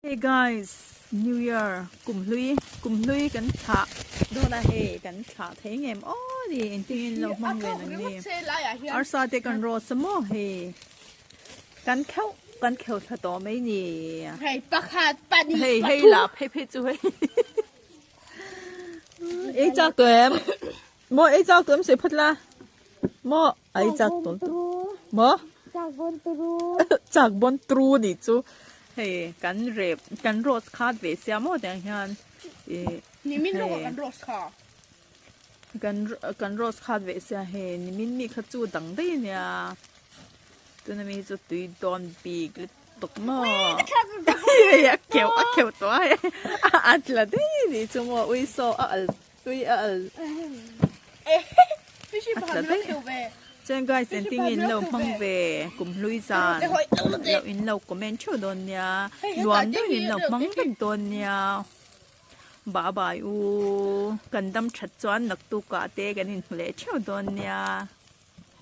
Hey guys, New Year cùng lui cẩn thạ đó là hey cẩn thạ thấy em ô đi anh tin lâu mong về nè nè ở sau đây còn rô sớm mô hey cẩn khâu thật to mấy nè hey bạc hạt bạc đi hey hey là hey chú hey ấy chắc tụi em mô ấy chắc tụi em sẽ phật la mô ấy chắc tụi mô chắc bon tru đi chú heyกันโรสคาดเวเซียมอแต่งงานนี่มินรู้กันโรสค่ะกันโรสคาดเวเซียเฮนี่มินมีขจูดังได้เนี่ยตัวนั้นมีจะตุยดอนปีกตกหม้ออยากเขียวตัวอัดละดินี่จังหวะวิโซตุยไม่ใช่ผ่านไม่เขียวเว้真係成天in路碰về cùng lui giàn lâu in lâu comment cho đồn nha đoàn đó in lâu mắng bên đồn nha bà u cần đâm chặt choán nặc tu cả tê cái in lệ cho đồn nha